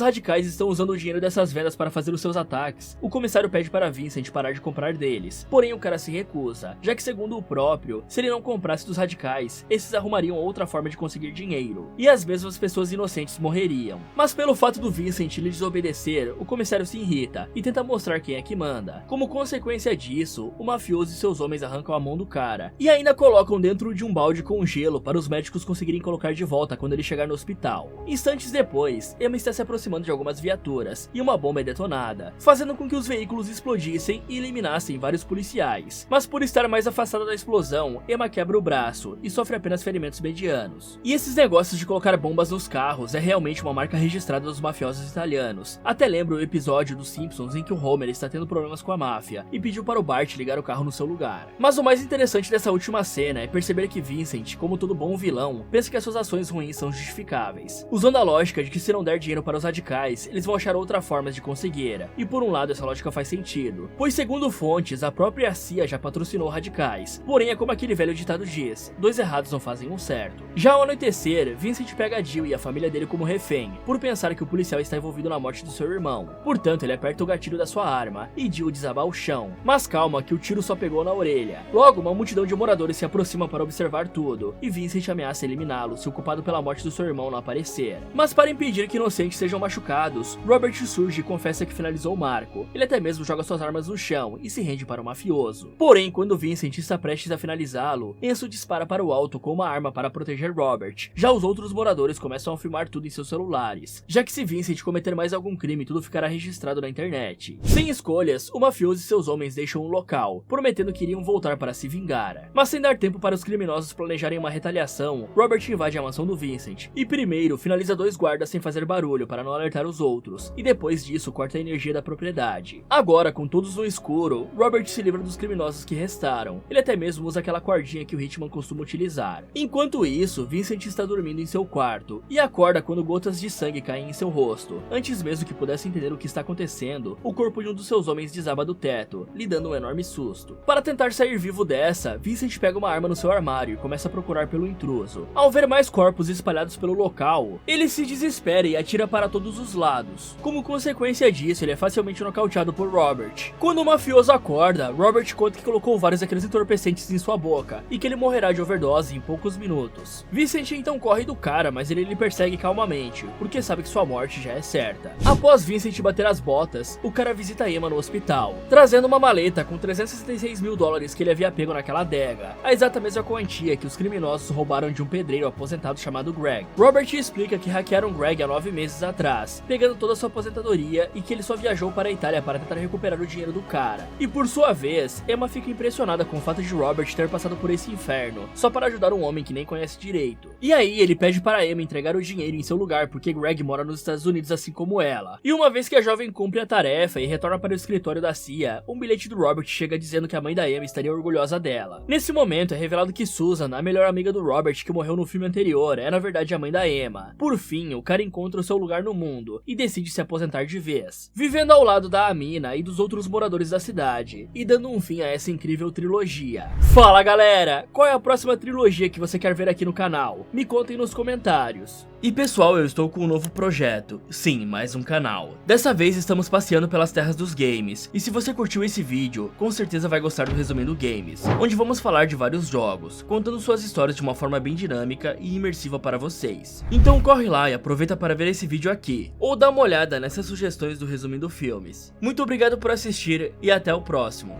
Speaker 1: radicais estão usando o dinheiro dessas vendas para fazer os seus ataques, o comissário pede para Vincent parar de comprar deles. Porém o cara se recusa, já que segundo o próprio, se ele não comprasse dos radicais, esses arrumariam outra forma de conseguir dinheiro, e as mesmas pessoas inocentes morreriam. Mas pelo fato do Vincent lhe desobedecer, o comissário se irrita e tenta mostrar quem é que manda. Como consequência disso, o mafioso e seus homens arrancam a mão do cara, e ainda colocam dentro de um balde com gelo para os médicos conseguirem colocar de volta quando ele chegar no hospital. Instantes depois, Emma está se aproximando de algumas viaturas, e uma bomba é detonada, fazendo com que os veículos explodissem e eliminassem vários policiais. Mas por estar mais afastada da explosão, Emma quebra o braço e sofre apenas ferimentos medianos. E esses negócios de colocar bombas nos carros é realmente uma marca registrada dos mafiosos italianos. Até lembro o episódio dos Simpsons em que o Homer está tendo problemas com a máfia e pediu para o Bart ligar o carro no seu lugar. Mas o mais interessante dessa última cena é perceber que Vincent, como todo bom vilão, pensa que as suas ações ruins são justificáveis, usando a lógica de que se não der dinheiro para os radicais, eles vão achar outra forma de conseguir. E por um lado essa lógica faz sentido, pois segundo fontes, a própria CIA já patrocinou radicais. Porém é como aquele velho ditado diz, dois errados não fazem um certo. Já ao anoitecer, Vincent pega Jill e a família dele como refém, por pensar que o policial está envolvido na morte do seu irmão. Portanto ele aperta o gatilho da sua arma, e Jill desaba ao chão. Mas calma que o tiro só pegou na orelha. Logo uma multidão de moradores se aproxima para observar tudo, e Vincent ameaça eliminá-lo se o culpado pela morte do seu irmão não aparecer. Mas para impedir que inocentes sejam machucados, Robert surge e confessa que finalizou o marco. Ele até mesmo joga suas armas no chão e se rende para o mafioso. Porém, quando Vincent está prestes a finalizá-lo, Enzo dispara para o alto com uma arma para proteger Robert. Já os outros moradores começam a filmar tudo em seus celulares, já que se Vincent cometer mais algum crime, tudo ficará registrado na internet. Sem escolhas, o mafioso e seus homens deixam o local, prometendo que iriam voltar para se vingar. Mas sem dar tempo para os criminosos planejarem uma retaliação, Robert invade a mansão do Vincent, e primeiro finaliza dois guardas sem fazer barulho para não alertar os outros, e depois disso corta a energia da propriedade. Agora, com todos no escuro, Robert se livra dos criminosos que restaram. Ele até mesmo usa aquela cordinha que o Hitman costuma utilizar. Enquanto isso, Vincent está dormindo em seu quarto, e acorda quando gotas de sangue caem em seu rosto. Antes mesmo que pudesse entender o que está acontecendo, o corpo de um dos seus homens desaba do teto, lhe dando um enorme susto. Para tentar sair vivo dessa, Vincent pega uma arma no seu armário e começa a procurar pelo intruso. Ao ver mais corpos espalhados pelo local, ele se desespera e atira para todos os lados. Como consequência disso, ele é facilmente nocauteado por Robert. Quando o mafioso acorda, Robert conta que colocou vários daqueles entorpecentes em sua boca e que ele morrerá de overdose em poucos minutos. Vincent então corre do cara, mas ele lhe persegue calmamente, porque sabe que sua morte já é certa. Após Vincent bater as botas, o cara visita Emma no hospital, trazendo uma maleta com 366 mil dólares que ele havia pego naquela adega, a exata mesma quantia que os criminosos roubaram de um pedreiro aposentado chamado Greg. Robert explica que hackearam Greg há 9 meses atrás, pegando toda a sua aposentadoria, e que ele só viajou para a Itália para tentar recuperar o dinheiro do cara. E por sua vez, Emma fica impressionada com o fato de Robert ter passado por esse inferno, só para ajudar um homem que nem conhece direito. E aí ele pede para Emma entregar o dinheiro em seu lugar porque Greg mora nos Estados Unidos assim como ela. E uma vez que a jovem cumpre a tarefa e retorna para o escritório da CIA, um bilhete do Robert chega dizendo que a mãe da Emma estaria orgulhosa dela. Nesse momento é revelado que Susan, a melhor amiga do Robert que morreu no filme anterior, é na verdade a mãe da Emma. Por fim, o cara encontra o seu lugar no mundo e decide se aposentar de vez, vivendo ao lado da Amina e dos outros moradores da cidade, e dando um fim a essa incrível trilogia. Fala galera, qual é a próxima trilogia que você quer ver aqui no canal? Me contem nos comentários. E pessoal, eu estou com um novo projeto, sim, mais um canal. Dessa vez estamos passeando pelas terras dos games, e se você curtiu esse vídeo, com certeza vai gostar do Resumindo Games, onde vamos falar de vários jogos, contando suas histórias de uma forma bem dinâmica e imersiva para vocês. Então corre lá e aproveita para ver esse vídeo aqui, ou dá uma olhada nessas sugestões do Resumindo Filmes. Muito obrigado por assistir e até o próximo.